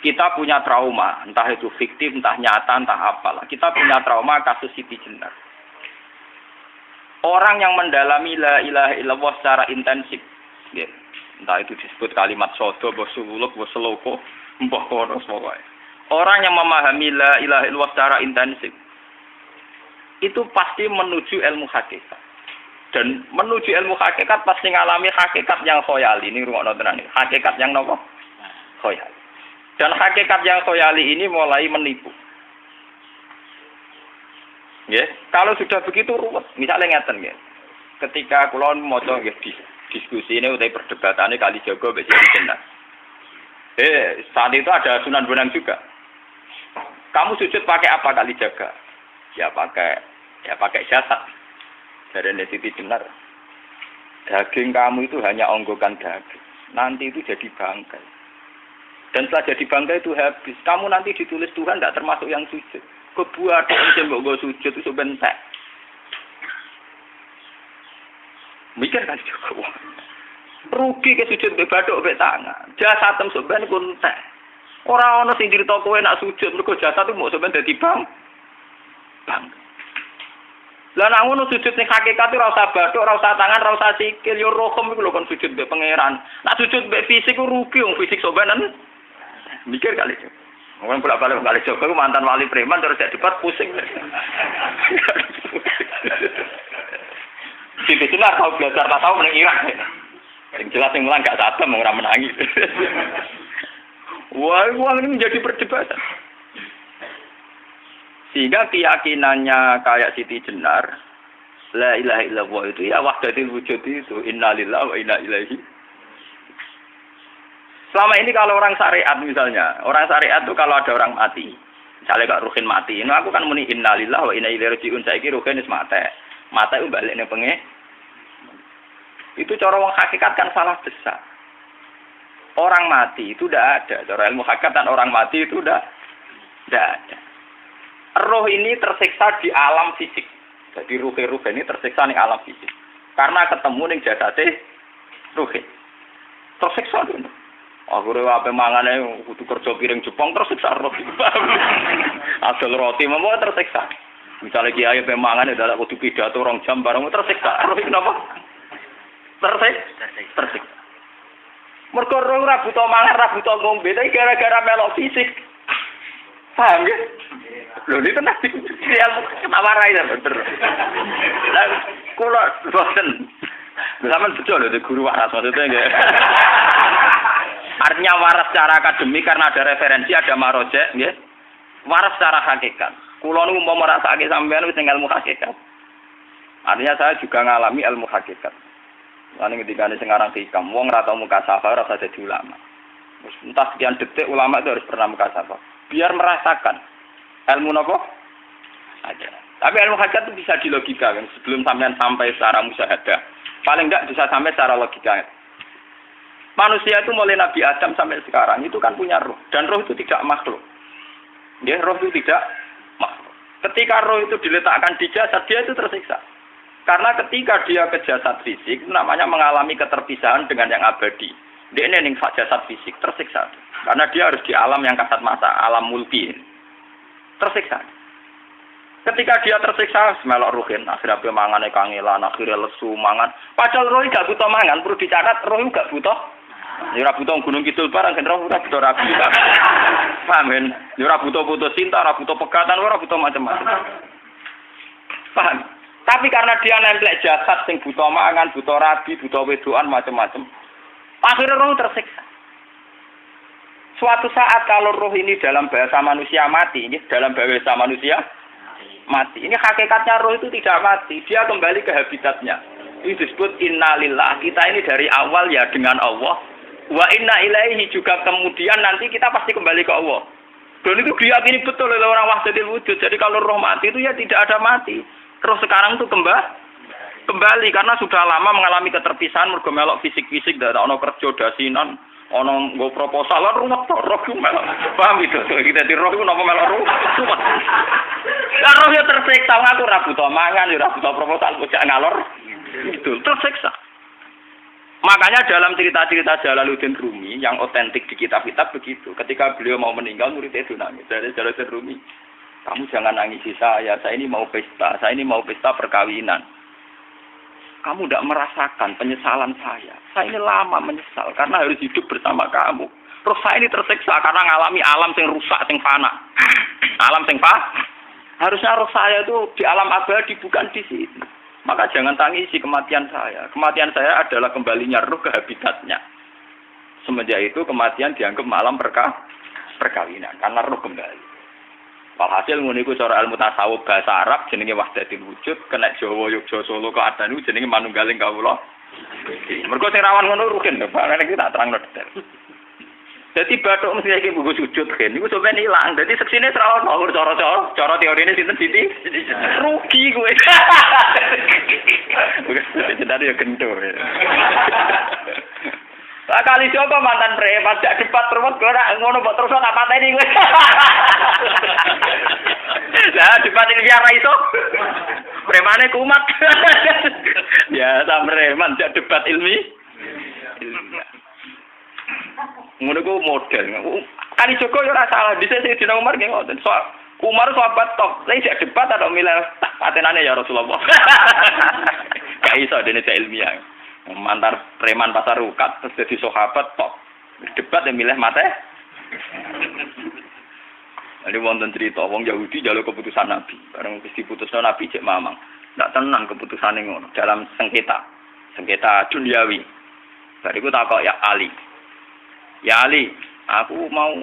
Kita punya trauma, entah itu fiktif, entah nyata, entah apalah. Kita punya trauma kasus Siti Jenar. Orang yang mendalami la ilaha illallah secara intensif, ya, entah itu disebut kalimat sodo, bosuluk, boseloko, mbah kono pokoknya. Orang yang memahami la ilaha illallah secara intensif, itu pasti menuju ilmu hakikat. Dan menuju ilmu hakikat pasti ngalami hakikat yang khoyali. Ini rungokno tenan iki. Hakikat yang nopo? Khoyali. Dan hakikat yang khoyali ini mulai menipu. Ya, kalau sudah begitu ruwet. Misalnya ngeten ya. Ketika kula maca nggih diskusi ini utai perdebatannya Kalijaga mbek Siti Jenar. Saat itu ada Sunan Bonang juga. Kamu sujud pakai apa Kalijaga? Ya pakai jasad. Dari Siti Jenar. Daging kamu itu hanya onggokan daging. Nanti itu jadi bangkai. Dan setelah jadi bangkai itu habis. Kamu nanti ditulis Tuhan tidak termasuk yang sujud. Kebuat yang mbok sujud itu bentek. Mikir kan juga. Rugi ke sujud mbek bathuk mbek tangan. Jasad sampeyan ku entek. Ora ana sing crita kowe nak sujud mergo jasad itu mok sampeyan dadi bang. Lah nek ngono sujud ning hakikat ora usah bathuk, ora usah tangan, ora usah sikil, yo rohem iku lho kon sujud mbek pangeran. Nek sujud mbek fisik ku rugi wong fisik sampeyan. Mikir kali. Wong bolak-balik kali Joko ku mantan wali preman terus jadi debat pusing. Siti Jenar tahu belajar tasawuf ning Irak. Sing jelas sing mulang gak satem ora menangi. Wah, ini menjadi perdebatan. Sehingga keyakinannya kayak Siti Jenar, la ilaha illallah itu ya wahdatul wujud itu, innalillahi wa inna ilaihi. Selama ini kalau orang syariat misalnya, orang syariat itu kalau ada orang mati, misalnya Kak Ruhin mati, ini aku kan muni innalillahi wa inna ilaihi raji'un, saiki Ruhin wis mate. Mate itu balik ning penge. Itu cara wong hakikat kan salah besar. Orang mati itu tidak ada. Cara ilmu hakikat dan orang mati itu tidak ada. Roh ini tersiksa di alam fisik. Jadi ruh-ruh ini tersiksa di alam fisik. Karena ketemu ning jasate ruh. Tersiksa dulu. Aku rewa ape mangane kudu kerja piring Jepang tersiksa roh. Asal roti memang tersiksa. Misalnya kiai ape mangane dadak kudu pidato 2 jam bareng tersiksa. Roh kenapa? Tersiksa. Mergo roh ora butuh mangan, ora butuh ngombe, tapi gara-gara melok fisik. Paham ya? Lho ini tenang ilmu warai ya bener. Lah kula boten. Sampeyan betul lho guru waras maksudnya nggih. Artinya waras secara akademik karena ada referensi, ada marojek nggih. Waras secara hakikat. Kula niku mau merasake sampeyan wis ilmu hakikat. Artinya saya juga ngalami ilmu hakikat. Lan ketika sing aran hikam wong ora tau muka safar ora dadi ulama. Entah sekian detik ulama itu harus pernah muka safar. Biar merasakan ilmu nopo aja. Tapi ilmu hakikat itu bisa dilogika kan sebelum sampai secara musyahadah. Paling enggak bisa sampai secara logika. Manusia itu mulai Nabi Adam sampai sekarang itu kan punya roh dan roh itu tidak makhluk. Ya, roh itu tidak makhluk. Ketika roh itu diletakkan di jasad dia itu tersiksa. Karena ketika dia ke jasad fisik namanya mengalami keterpisahan dengan yang abadi. Dia ini ning jasad fisik tersiksa. Karena dia harus di alam yang kasat mata, alam mulki. Tersiksa. Ketika dia tersiksa, melok ruhin, akhirnya dia mangane kangelan, akhirnya lesu mangan. Padahal roh gak butuh mangan, perlu dicatat roh gak butuh. Ya ora butuh gunung kidul barang, kan roh ora butuh rabi. Paham kan? Ya ora butuh putus cinta, ora butuh pegatan, ora butuh macam-macam. Paham? Tapi karena dia nemplek jasad sing butuh mangan, butuh rabi, butuh wedoan macam-macam. Akhirnya roh tersiksa. Suatu saat kalau roh ini dalam bahasa manusia mati, ini dalam bahasa manusia mati. Ini hakikatnya roh itu tidak mati, dia kembali ke habitatnya. Ini disebut innalillah. Kita ini dari awal ya dengan Allah. Wa inna ilaihi juga kemudian nanti kita pasti kembali ke Allah. Dan itu diyakini betul oleh orang wahdatul wujud. Jadi kalau roh mati itu ya tidak ada mati. Roh sekarang itu kembali karena sudah lama mengalami keterpisahan mergo melok fisik-fisik dari ono kerja dasinan. Ono nggo proposal ruwet to roh melok. Paham itu? Kita di roh iku napa melok roh. Lah roh ya tersiksa aku ora butuh mangan, ora butuh proposal kok ngalor. Itu tersiksa. Maka Makanya dalam cerita-cerita Jalaluddin Rumi yang otentik di kitab-kitab begitu. Ketika beliau mau meninggal, muridnya itu nangis. Dari Jalaluddin Rumi, kamu jangan nangisi saya ini mau pesta perkawinan. Kamu tidak merasakan penyesalan saya. Saya ini lama menyesal karena harus hidup bersama kamu. Terus saya ini tersiksa karena ngalami alam yang rusak, yang fana. Alam yang fana. Harusnya roh saya itu di alam abadi, bukan di sini. Maka jangan tangisi kematian saya. Kematian saya adalah kembalinya roh ke habitatnya. Semenjak itu kematian dianggap malam perkawinan. Karena roh kembali. Walhasil ngono iku cara ilmu tasawuf bahasa Arab jenenge wahdatul wujud, kena Jawa Yogyakarta Solo keadaan iku jenenge manunggaling kawula. Mergo sing rawan ngono rugen lho, Pak. Nek tak terangno detail. Dadi bathuk mesti iki buku sujud kan. Iku sampeyan ilang. Dadi seksine ra ono cara teorine sinten Siti? Rugi kowe. Bukan dari yo gento. Kali coba mantan preman jak debat terus ora ngono mbok terus tak pateni kowe. Lah debat ini biar iso. Premane kumat. Ya sam preman jak debat ilmi. Ngono ku model. Kali Joko yo ora salah. Dise Sayyidina Umar nggih ngoten. Umar sahabat top. Lah jak debat atau milih tak patenane ya Rasulullah. Gak iso dene ilmiah. Mantar preman pasar rukat terus jadi sahabat tok debat yang milih mate. Ada wonten cerita wong Yahudi njaluk keputusan Nabi bareng wis diputusno Nabi cek mamang ndak tenang keputusane ngono dalam sengketa duniawi. Bariku takok ya Ali aku mau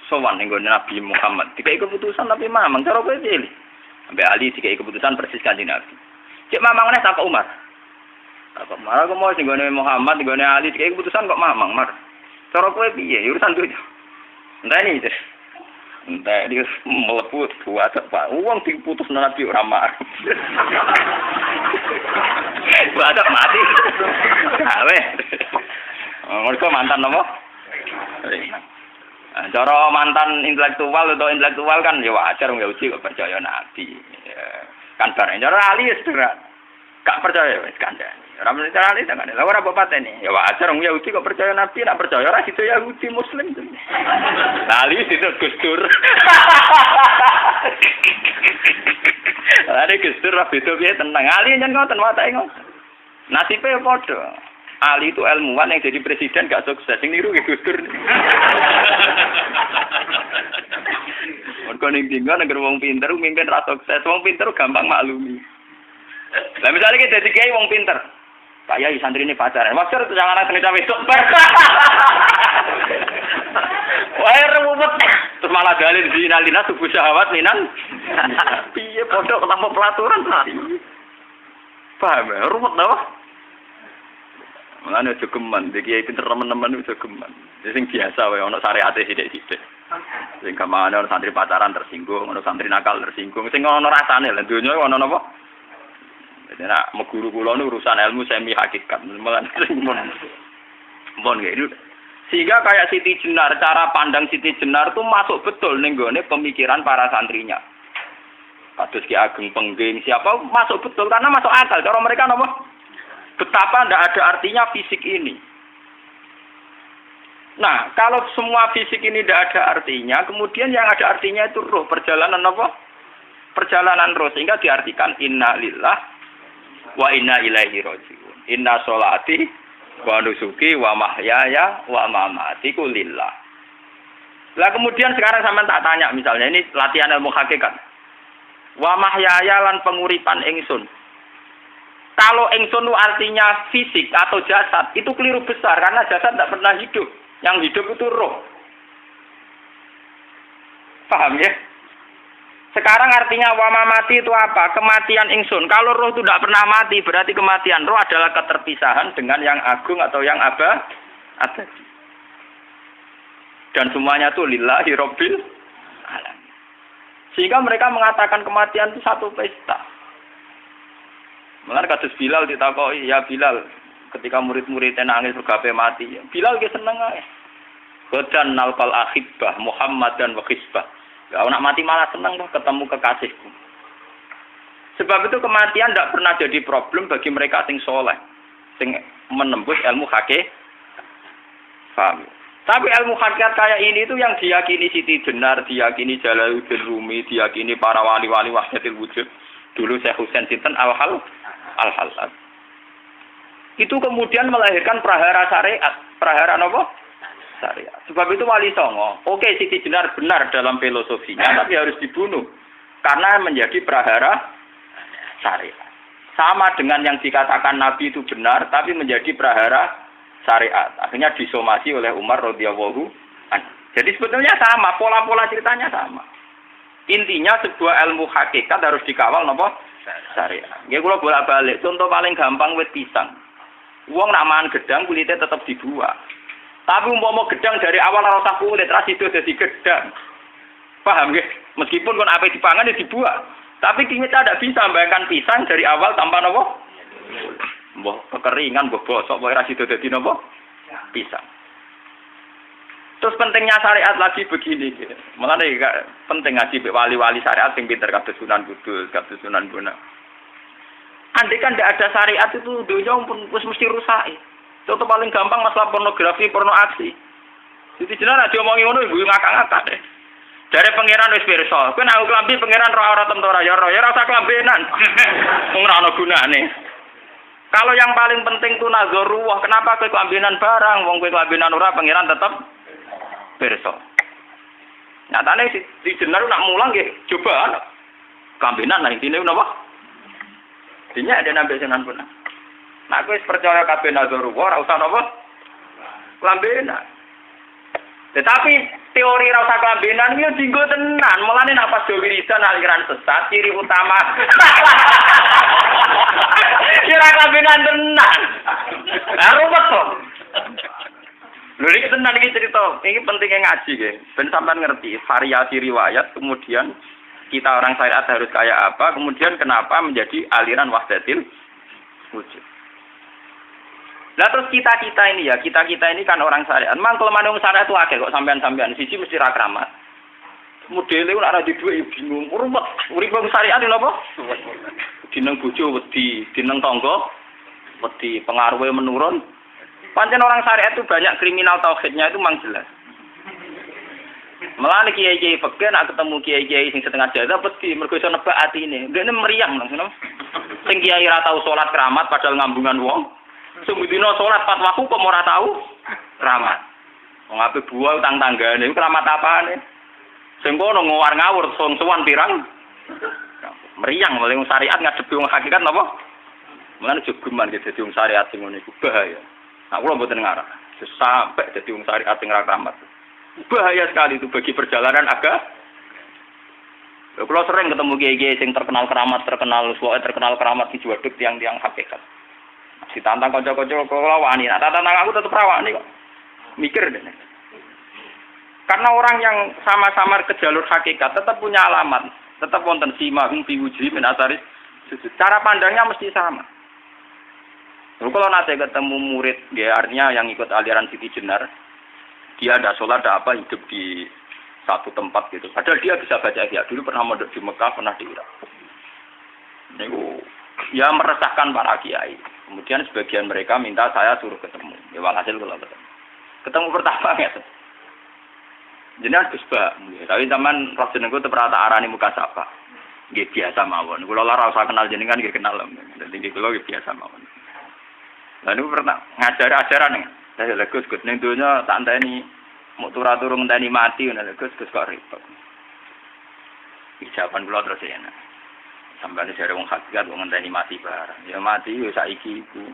sowan ning Nabi Muhammad dikai keputusan tapi mamang cara kowe pilih sampai Ali dikai keputusan persis kanjeng Nabi cek mamang neh takok Umar. Apa marah aku mau singgone Muhammad, singgone Ali, kayak keputusan kok mamang mar. Cara kowe piye? Urusan duit. Entah ini, entah dia meleput buat apa? Uang diputus Nabi ora mar. Buat mati. Gawe. Mereka mantan apa? Cara mantan intelektual kan ya wajar wong Yahudi kok percaya Nabi. Kan bareng cara Ali ya sederhana. Gak percaya wis kandhani. Ora mesti cara ali tenan. Lah ora bapatene. Ya wajar wong Yahudi kok percaya Nabi, nek percaya ora situ Yahudi Muslim. Lah ali situ Gus Dur. Ada Gus Dur ra beda piye tenang. Ali nyen ngoten watake ngoten. Nasibe padha. Ali itu ilmuwan yang jadi presiden gak sukses. Sing niru Gus Dur. Mergo ning dinggo nek wong pinter mimpin ra sukses. Wong pinter gampang maklumi. Lah misalnya kita jadi kiai wong pinter, Pak Yai santri ini pacaran, maksud jangan anak seni cawe itu, wah ruwet, terus malah dalil di nalina subuh syahwat minan, piye pondok tanpa pelaturan, paham ya, ruwet dah, malah jogeman, di kiai pinter teman-teman itu jogeman, sing biasa, wah ono syariate sidik-sidik, sing kemana ono santri pacaran tersinggung, ono santri nakal tersinggung, sing ono rasane, lendunya ono apa? Jadi nak meguru kula nu urusan ilmu semi hakikat. Mon gitu. Sehingga kayak Siti Jenar, cara pandang Siti Jenar itu masuk betul ning gone pemikiran para santrinya. Kados Ki Ageng Pengging siapa masuk betul karena masuk akal. Cara mereka napa? Betapa ndak ada artinya fisik ini. Nah, kalau semua fisik ini tidak ada artinya, kemudian yang ada artinya itu roh, perjalanan apa? Perjalanan roh, sehingga diartikan inna lillah wa inna ilaihi raji'un. Inna sholati wa nusuki wa mahyaya wa mamati lillah. Lah kemudian sekarang sampean tak tanya misalnya ini latihan ilmu hakikat. Wa mahyaya lan penguripan ingsun. Kalau ingsun itu artinya fisik atau jasad, itu keliru besar karena jasad tidak pernah hidup. Yang hidup itu roh. Paham ya? Sekarang artinya wama mati itu apa? Kematian ingsun. Kalau roh itu tidak pernah mati, berarti kematian roh adalah keterpisahan dengan yang agung atau yang abadi. Dan semuanya itu lillahi rabbil alamin. Sehingga mereka mengatakan kematian itu satu pesta. Mulane kados Bilal ditakoki, ya Bilal, ketika murid-muridnya nangis bergape mati, Bilal ki seneng ae. Godan nalqal ahibbah Muhammad dan wa hisbah. Kalau nak mati malah senang tuh ketemu kekasihku. Sebab itu kematian tidak pernah jadi problem bagi mereka sing soleh. sing menembus ilmu hakikat. Paham? Tapi ilmu hakikat kayak ini itu yang diyakini Siti Jenar, diyakini Jalaluddin Rumi, diyakini para wali-wali wahdatul wujud. Dulu Syekh Husain sinten Al-Halal. Itu kemudian melahirkan prahara syariat. Prahara apa? Syariat. Sebab itu Wali Songo, oke Siti Jenar benar dalam filosofinya, tapi harus dibunuh. Karena menjadi prahara syariat. Sama dengan yang dikatakan Nabi itu benar, tapi menjadi prahara syariat. Akhirnya disomasi oleh Umar radhiyallahu anhu. Jadi sebetulnya sama, pola-pola ceritanya sama. Intinya sebuah ilmu hakikat harus dikawal napa? Syariat. Nggih kula bolak-balik, contoh paling gampang wit pisang. Wong nak mangan gedang kulitnya tetap dibuang. Tapi umpama gedang dari awal ora usah kulit, ras itu dadi gedang. Paham nggih? Meskipun kon ape dipangan ya dibuang. Tapi kita tidak bisa membayangkan pisang dari awal tanpa napa? Mbah kekeringan, mbah bosok, mbah ras itu dadi napa? Pisang. Terus pentingnya syariat lagi begini. Malah penting ngaji wali-wali syariat yang pinter kados Sunan Kudus, kados Sunan Bonang. Andai kan tidak ada syariat itu dunia pun mesti rusak. Contoh paling gampang masalah pornografi, porno aksi. Jadi jenengan ada omongi ngono ibu ngakak-ngakak deh. Dari pangeran wis pirsa. Kowe nek klambi pangeran ora tentora ya ora usah klambenan. Wong ora ana gunane. Kalau yang paling penting ku nazarullah, kenapa kowe klambenan barang? Wong kowe klambenan ora pangeran tetep pirsa. Nyatane si jenar nak mulang nggih coba klambenan nah intine napa? Dinya ada nambah Sunan Bonang. Nah, aku percaya kabeh nazarullah ora usah napa? Klambenan. Tetapi teori ora usah klambenan iki dinggo tenan. Mulane nek pas wiridan aliran sesat ciri utama. Kira klambenan tenan. Lah ruwet to. Lho iki tenan iki cerita. Iki pentingnya ngaji nggih. Ben sampean ngerti variasi riwayat kemudian kita orang syariat harus kayak apa, kemudian kenapa menjadi aliran wahdatil wujud. Nah terus kita-kita ini kan orang syariat. Memang kelemahan orang syariat itu akeh kok sampean-sampean. Siji mesti ra kramat. Modele ora di dhuwit ya bingung. Ruwet. Urip wong syariat lho apa? Dineng bojo wedi, dineng tangga wedi, pengaruhe menurun. Pancen orang syariat itu banyak kriminal tauhidnya itu memang jelas. Malah kiai-kiai fikih nak ketemu kiai-kiai sing setengah jaga wedi mergo iso nebak atine. Ndekne meriang langsung. Sing kiai ra tau salat keramat padahal ngambungan wong. Sing dina salat 4 waktu kok ora tau keramat. Wong ape buah utang tanggane iku keramat apane? Sing kono ngawur-ngawur sowan pirang. Meriang paling syariat ngadepi wong hakikat napa? Mulane jogeman ge dadi wong syariat sing ngene iku bahaya. Nah kula mboten ngarah. Sampai dadi wong syariat sing ra keramat. Bahaya sekali itu bagi perjalanan agama. Kalau sering ketemu kiai-kiai yang terkenal keramat di Juwaduk tiang-tiang hakikat. Si tantang kocok-kocok kalau wani, nah tantang aku tetap rawani kok. Mikir deh. Karena orang yang sama-sama ke jalur hakikat tetap punya alamat, tetap wonten sima fi wujhi min asari. Cara pandangnya mesti sama. Lalu kalau nanti ketemu murid, ya artinya yang ikut aliran Siti Jenar, dia ada sholat, ada apa, hidup di satu tempat gitu. Padahal dia bisa baca ihya. Dulu pernah mondok di Mekah, pernah di Irak. Itu ya meresahkan para kiai. Kemudian sebagian mereka minta saya suruh ketemu. Ya walhasil kalau ketemu. Ketemu pertama ya. Jenengan Gus Ba. Tapi zaman roh jenengku tetep rata arani muka sapa. Nggih biasa mawon. Kula ora usah kenal jenengan nggih kenal. Dadi nggih kula biasa mawon. Lah niku pernah ngajar-ajaran nih. Saya Gus ning donya tak enteni mau turu ngenteni mati ngono Gus kok repot. Jawaban kula terus ya. Sampai jare wong hakikat wong ngenteni mati barang. Ya mati yo saiki iku.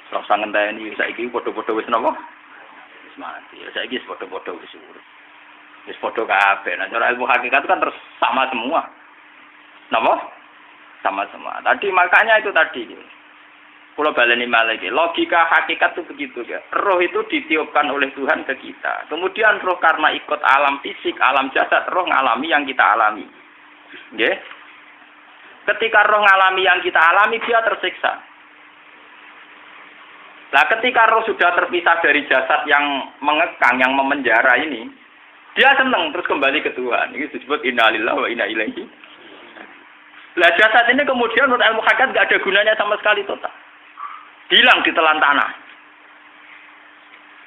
Ora usah ngenteni saiki padha-padha wis napa? Wis mati. Ya saiki wis padha-padha wis urip. Wis padha kabeh. Nah cara ilmu hakikat kan terus sama semua. Napa? Sama semua. Tadi makanya itu tadi. Kalau baleni malih logika hakikat itu begitu ya. Roh itu ditiupkan oleh Tuhan ke kita. Kemudian roh karena ikut alam fisik, alam jasad, roh ngalami yang kita alami. Nggih. Ketika roh ngalami yang kita alami dia tersiksa. Nah, ketika roh sudah terpisah dari jasad yang mengekang, yang memenjara ini, dia senang terus kembali ke Tuhan. Ini disebut innalillahi wa inna ilaihi. Lah jasad ini kemudian menurut ilmu hakikat enggak ada gunanya sama sekali total. Hilang ditelan tanah.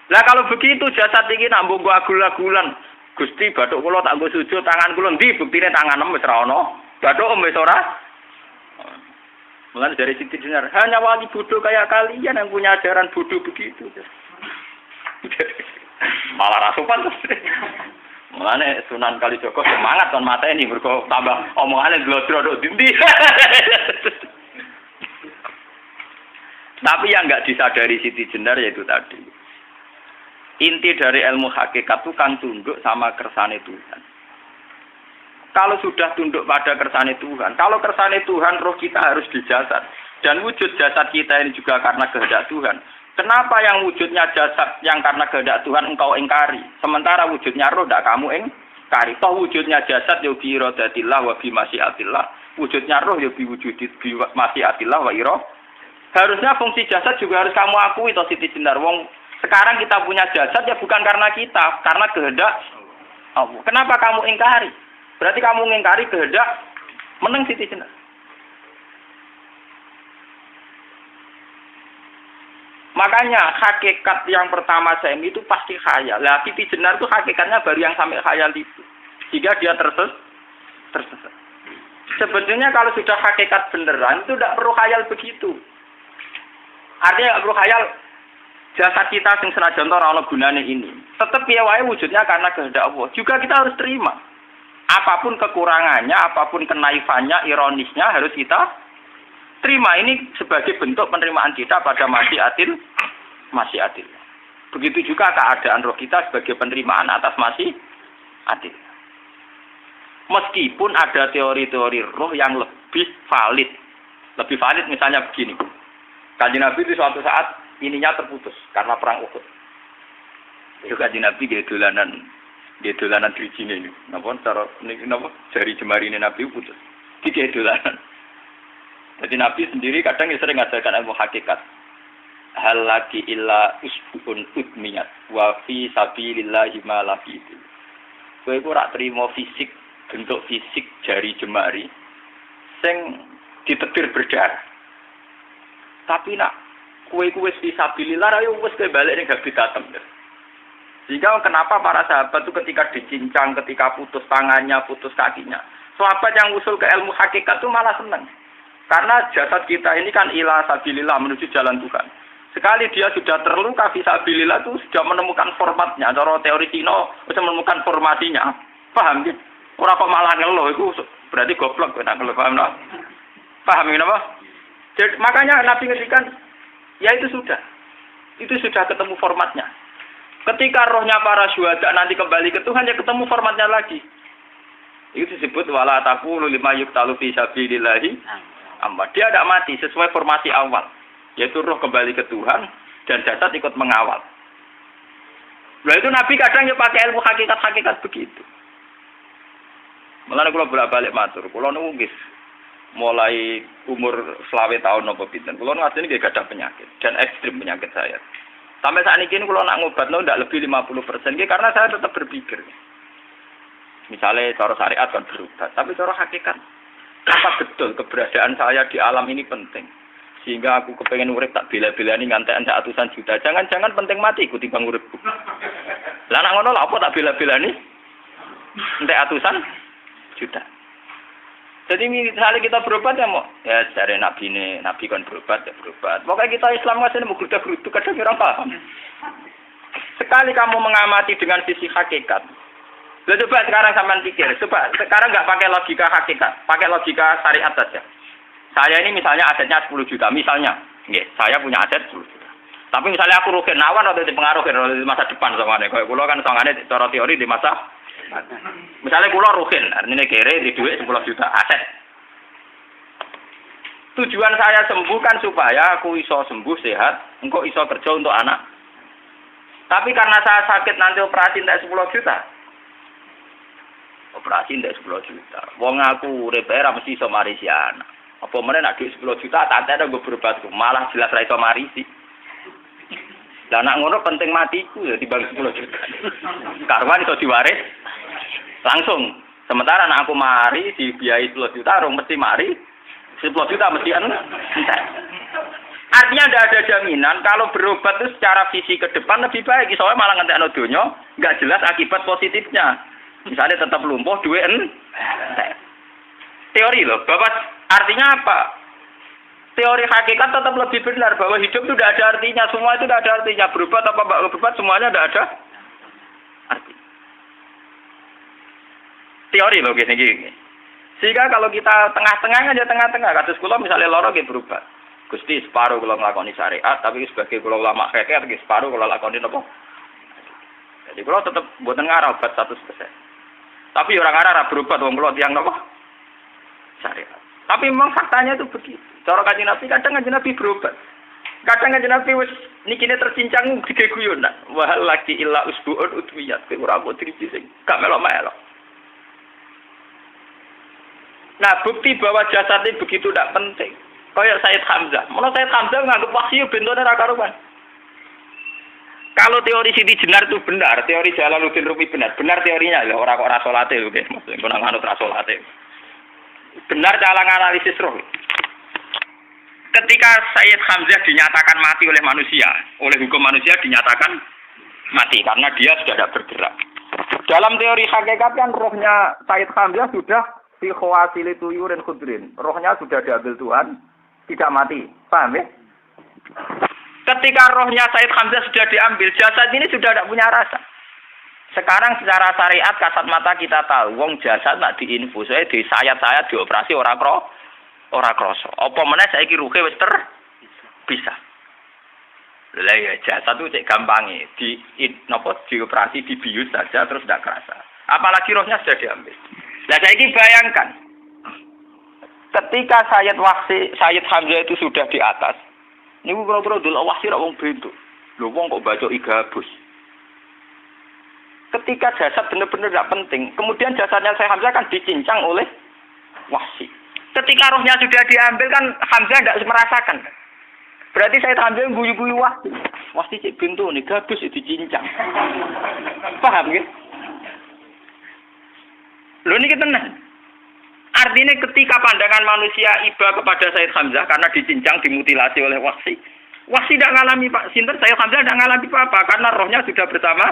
Lah kalau begitu jasad iki nak mbok agul-agulan. Gusti bathuk kula tak nggo sujud tangan kula ndi buktine tangan wis ra ono. Bathuk wis ora. Mulane dari Siti Jenar, hanya wali bodoh kayak kalian yang punya ajaran bodoh begitu. Malah rasupan terus. Mulane Sunan Kalijaga semangat kon mateni mergo tambah omongane glodro dindi. Tapi yang enggak disadari Siti Jenar yaitu tadi. Inti dari ilmu hakikat itu kan tunduk sama kersane Tuhan. Kalau sudah tunduk pada kersane Tuhan, kalau kersane Tuhan roh kita harus di jasad. Dan wujud jasad kita ini juga karena kehendak Tuhan. Kenapa yang wujudnya jasad yang karena kehendak Tuhan engkau ingkari? Sementara wujudnya roh tidak kamu ingkari. Toh wujudnya jasad ya bi iradatillah wa bi masyiatillah. Wujudnya roh ya bi wujudit bi masyiatillah wa iro. Harusnya fungsi jasad juga harus kamu akui toh Siti Jenar. Wong sekarang kita punya jasad ya bukan karena kita, karena kehendak Allah. Kenapa kamu ingkari? Berarti kamu ingkari kehendak meneng Siti Jenar. Makanya hakikat yang pertama saya itu pasti khayal. Lah Siti Jenar itu hakikatnya baru yang sampai khayal itu. Sehingga dia tersesat. Sebetulnya kalau sudah hakikat beneran itu tidak perlu khayal begitu. Artinya tidak perlu khayal jasad kita sing senajan ora ana gunane ini. Tetap ya wae wujudnya karena kehendak Allah. Juga kita harus terima. Apapun kekurangannya, apapun kenaifannya, ironisnya harus kita terima. Ini sebagai bentuk penerimaan kita pada masyiatil. Begitu juga keadaan roh kita sebagai penerimaan atas masyiatil. Meskipun ada teori-teori roh yang lebih valid. Lebih valid misalnya begini. Kanjeng Nabi itu suatu saat ininya terputus karena perang Uhud. Itu Kanjeng Nabi dia dolanan dirijine ini. Napa cara napa jari jemari ini Nabi putus. Dia dolanan. Jadi Nabi sendiri kadang sering ngajarkan ilmu hakikat. Hal lagi illa usbun udmiyat wa fi sabilillahi ma lafitu. Kowe ora trimo fisik, bentuk fisik jari jemari sing ditetir berdarah. Tapi nak kowe wis fi sabilillah ayo wis balik ning habitatem. Sehingga kenapa para sahabat itu ketika dicincang, ketika putus tangannya, putus kakinya, sahabat yang usul ke ilmu hakikat itu malah senang. Karena jasad kita ini kan ila sabilillah menuju jalan Tuhan. Sekali dia sudah terluka fisabilillah itu sudah menemukan formatnya. Cara teori Cina sudah menemukan formasinya. Paham gitu? Orang kok malah ngeluh itu berarti goblok kok ngeluh. Paham tak? Paham kenapa? Jadi makanya Nabi ngertikan ya itu sudah ketemu formatnya. Ketika rohnya para syuhada nanti kembali ke Tuhan ya ketemu formatnya lagi. Itu disebut wala taqulu lima yuqtalu fi sabilillahi. Amma dia tidak mati sesuai formasi awal, yaitu roh kembali ke Tuhan dan jasad ikut mengawal. Nah itu Nabi kadang ya pakai ilmu hakikat begitu. Mulane kula bolak-balik matur, kula niku mulai umur 20 tahun napa pinten. Kula asline nggih gadah penyakit dan ekstrim penyakit saya. Sampai saat ini kula nak ngobatno ndak lebih 50%. Karena saya tetap berpikir. Misalnya cara syariat kan berobat, tapi cara hakikat apa betul keberadaan saya di alam ini penting? Sehingga aku kepengen urip tak bela-belani ngantekan ratusan juta. Jangan-jangan penting mati ku timbang urip. Lah nak ngono lha apa tak bela-belani? Entek ratusan juta. Jadi misalnya kita berobat ya mau ya cari nabi kan berobat ya berobat. Pokoknya kita Islam nggak sih mau geruda-gerudu kadang orang paham. Sekali kamu mengamati dengan sisi hakikat, coba sekarang sampean pikir, coba sekarang nggak pakai logika hakikat, pakai logika syariat saja. Saya ini misalnya asetnya 10 juta, misalnya, saya punya aset 10 juta. Tapi misalnya aku rugi nawan atau dipengaruhi di masa depan sama nih, kalau kulo kan soalnya cara teori di masa misalnya kulo rugen, artinya kere di duit 10 juta aset. Tujuan saya sembuh kan supaya aku iso sembuh sehat, engkau iso kerja untuk anak. Tapi karena saya sakit nanti operasi tidak 10 juta. Operasi tidak 10 juta. Wong aku repera mesti iso marisi anak. Apa meneh nak duit 10 juta tak ada gue berobat malah jelas ra iso marisi. Lah nak ngono penting matiku ya dibanding 10 juta. Karwan iso diwaris langsung. Sementara anak aku mari dibiayai 10 juta, rong mesti mari 10 juta mesti entek. Artinya tidak ada jaminan kalau berobat itu secara visi ke depan lebih baik. Soalnya malah ngentekno donya nggak jelas akibat positifnya. Misalnya tetap lumpuh duwe teori loh. Bapak artinya apa? Teori hakikat tetap lebih benar bahwa hidup itu tidak ada artinya. Semua itu tidak ada artinya. Berobat apa enggak berobat semuanya tidak ada arti. Teori loh gini. Sehingga kalau kita tengah-tengah aja tengah-tengah kados kula misalnya lara nggih berobat. Gusti separuh kalau ngelakoni syariat, tapi sebagai kalau ulama kekeh, separuh kalau lakoni apa? Jadi kalau tetap buatan ngarah obat 100%. Tapi orang ngarah berobat, orang kalau tiang apa? Syariat. Tapi memang faktanya itu begitu. Cara Kanjeng Nabi kadang Kanjeng Nabi berobat. Kadang Kanjeng Nabi wis nikine tercincang dige guyonan. Wah lagi illa usbuun udwiyat. Ora kok driji sing gak melok-melok. Nah, bukti bahwa jasad ini begitu tidak penting. Kayak Sayyid Hamzah. Menurut Sayyid Hamzah nganggep wahyu bentone ra karuan. Kalau teori Siti Jenar itu benar, teori Jalaluddin Rumi benar teorinya ya ora kok ra salate lho nggih, maksudnya kok nganut ra salate. Benar cara analisis roh. Ketika Sayyid Hamzah dinyatakan mati oleh manusia, oleh hukum manusia dinyatakan mati karena dia sudah tidak bergerak. Dalam teori hakikat kan rohnya Sayyid Hamzah sudah fi khawasili tuyurin khudrin. Rohnya sudah diambil Tuhan. Tidak mati, paham ya? Ketika rohnya Sayyid Hamzah sudah diambil, jasad ini sudah tidak punya rasa. Sekarang secara syariat kasat mata kita tahu, wong jasad nak diinfus, di sayat-sayat dioperasi ora kroso. Apa meneh saiki ruhe wis bisa. Lah ya jasad itu cek gampange, dioperasi dibius saja terus tidak kerasa. Apalagi rohnya sudah diambil. Lah saiki bayangkan ketika Sayyid Hamzah itu sudah di atas, niku kira-kira delok Wahsi ra wong bentuk. Lho wong kok baca igabus. Ketika jasad benar-benar tidak penting, kemudian jasadnya Sayyid Hamzah kan dicincang oleh Wahsi. Ketika rohnya sudah diambil kan Hamzah tidak merasakan. Berarti Sayyid Hamzah guyu-guyu Wahsi. Wahsi cek bentuk nih gabus dicincang. Paham ya? Lho niki tenan. Artinya ketika pandangan manusia iba kepada Sayyid Hamzah karena dicincang, dimutilasi oleh Wahsi tidak ngalami Pak Sinten, Sayyid Hamzah tidak ngalami apa-apa karena rohnya sudah bersama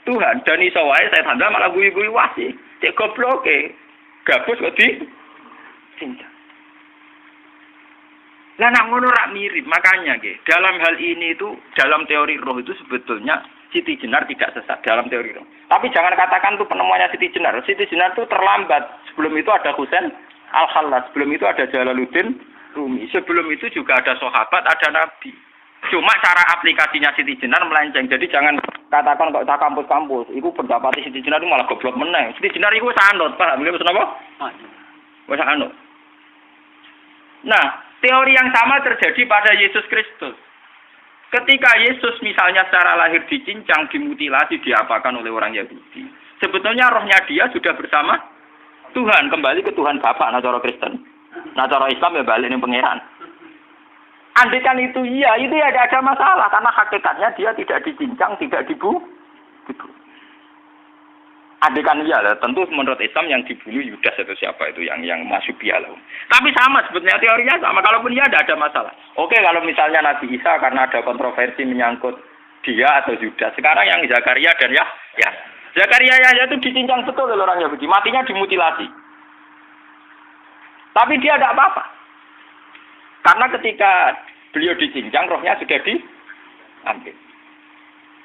Tuhan. Dan iso wae Sayyid Hamzah malah guyu-guyu Wahsi. Cek gobloke. Gabus kok dicincang. Lah nak ngono rak mirip, makanya nggih. Dalam hal ini itu dalam teori roh itu sebetulnya Siti Jenar tidak sesat dalam teori roh. Tapi jangan katakan itu penemuannya Siti Jenar. Siti Jenar itu terlambat. Sebelum itu ada Husain Al-Khallas. Sebelum itu ada Jalaluddin Rumi. Sebelum itu juga ada sahabat, ada nabi. Cuma cara aplikasinya Siti Jenar melenceng. Jadi jangan katakan kok tak kampus-kampus. Iku pendapat Siti Jenar itu malah goblok meneh. Siti Jenar itu wis anut, paham nggih maksud apa? Wis anut. Nah, teori yang sama terjadi pada Yesus Kristus. Ketika Yesus misalnya secara lahir dicincang, dimutilasi, diapakan oleh orang Yahudi. Sebetulnya rohnya dia sudah bersama Tuhan, kembali ke Tuhan Bapa, nah cara Kristen. Nah cara Islam ya balik ning pangeran. Andaikan itu iya, itu ya ada masalah karena hakikatnya dia tidak dicincang, tidak dibunuh. Andaikan iya lah, tentu menurut Islam yang dibunuh Yudas itu siapa itu yang masuk bialah. Tapi sama sebetulnya teorinya sama. Kalaupun iya ada masalah. Oke, kalau misalnya Nabi Isa karena ada kontroversi menyangkut dia atau Yudas. Sekarang yang Zakaria dan ya Zakaria Yahya itu dicincang betul oleh orang Yahudi. Matinya dimutilasi. Tapi dia tidak apa-apa. Karena ketika beliau dicincang, rohnya sudah diambil.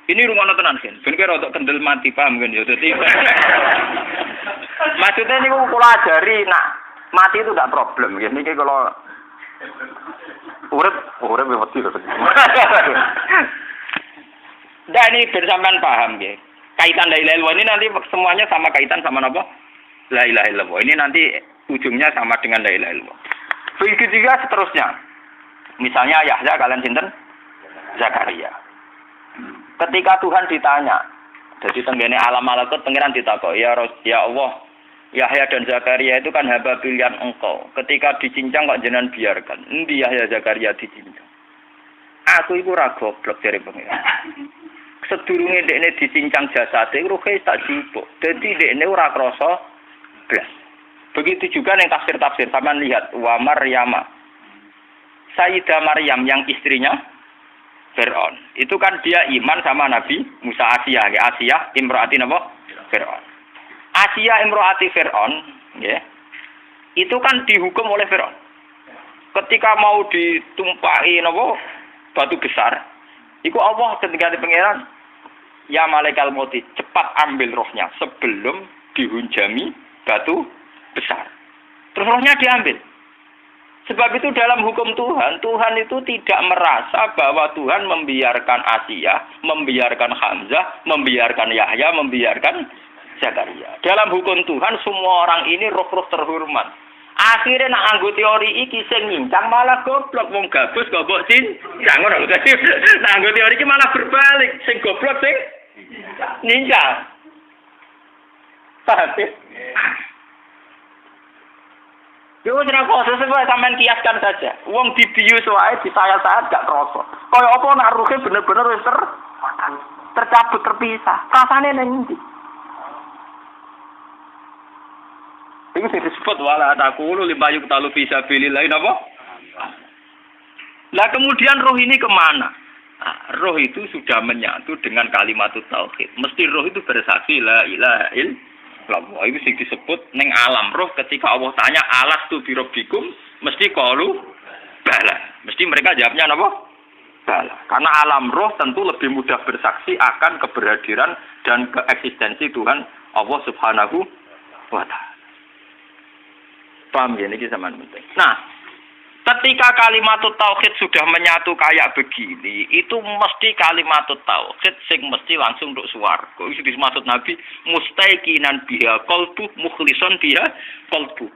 Ini rungono tenan kan. Ben kira untuk kendel mati paham kan ya. Dadi maksudnya niku kula ajari nak mati itu tidak problem nggih. Niki kalau urip wedi lho. Nah ini ben sampean paham nggih. Kaitan la ilaha illallah ini nanti semuanya sama kaitan sama apa? La ilaha illallah. Ini nanti ujungnya sama dengan la ilaha illallah. Begitu juga seterusnya. Misalnya Yahya kalian sinten? Zakaria. Ketika Tuhan ditanya, jadi tenggene alam malakut pengiran ditakok, ya Allah, Yahya dan Zakaria itu kan hamba pilihan engkau. Ketika dicincang kok jenengan biarkan. Endi Yahya Zakaria dicincang? Aku iku ora goblok dari pengiran. Sedurunge dekne dicincang jasate ruhe tak jupuk. Dadi dekne ora krasa blas. Begitu juga ning tafsir-tafsir sampean lihat wa Maryama. Sayyidah Maryam yang istrinya Fir'aun. Itu kan dia iman sama Nabi Musa. Asiyah imro'ati napa? Fir'aun. Asiyah imro'ati Fir'aun, ya. Itu kan dihukum oleh Fir'aun. Ketika mau ditumpahi napa? Batu besar. Iku Allah ketika di pangeran, ya malaikat maut, cepat ambil rohnya sebelum dihunjami batu besar. Terus rohnya diambil. Sebab itu dalam hukum Tuhan, Tuhan itu tidak merasa bahwa Tuhan membiarkan Asiyah, membiarkan Hamzah, membiarkan Yahya, membiarkan Zakaria. Dalam hukum Tuhan, semua orang ini roh-roh terhormat. Akhirnya nak anggo teori iki sing nyincang malah goblok, wong gabus goblok cincang ngono lho. Nah anggo teori iki malah berbalik, sing goblok sing nyincang. Paham? Yo ora kok sesuai sampean kiaskan saja. Wong dibius wae disayat-sayat gak krasa. Kaya apa nak ruhe bener-bener wis tercabut terpisah. Rasane nang ndi? Iku sing disebut wala taqulu limayuk talu fi sabilillah napa? Lah kemudian roh ini kemana? Nah, roh itu sudah menyatu dengan kalimat tauhid. Mesti roh itu bersaksi la ilaha illallah. Itu sing disebut ning alam roh ketika Allah tanya alastu bi rabbikum mesti qalu bala. Mesti mereka jawabnya napa? Bala. Karena alam roh tentu lebih mudah bersaksi akan keberhadiran dan keeksistensi Tuhan Allah Subhanahu wa taala. Paham ya, ini sama penting. Nah, ketika kalimat tauhid sudah menyatu kayak begini, itu mesti kalimat tauhid sing mesti langsung untuk swarga. Itu dimaksud Nabi mustaiqinan biha qalbu mukhlishon biha qalbu.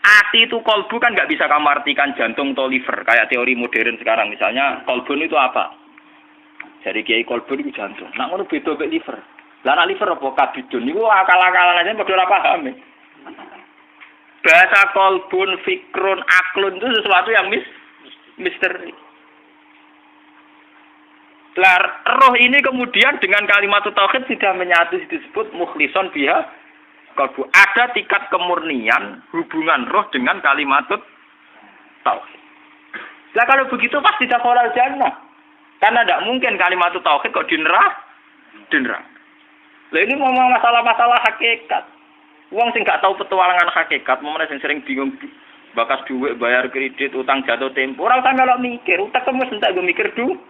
Ati itu qalbu kan nggak bisa kamu artikan jantung atau liver kayak teori modern sekarang. Misalnya qalbun itu apa? Jadi kiai qalbun itu jantung. Nah, ngono beda mek liver. Lah liver apa kabidun niku akal-akalan aja padha ora paham. Bahasa kolbun, fikrun, aklun itu sesuatu yang misteri. Roh ini kemudian dengan kalimat tauhid sudah menyatu disebut mukhlishon biha kolbu. Ada tingkat kemurnian hubungan roh dengan kalimat tauhid. Lah kalau begitu pasti dakhalal jannah. Karena tidak mungkin kalimat tauhid kok dinerang. Lah ini ngomong masalah-masalah hakikat. Wong sing gak tahu petualangan hakikat, momene sing sering bingung bakas dhuwit, bayar kredit, utang jatuh tempo. Ora usah melok mikir, utek wis entek go mikir dhuwit.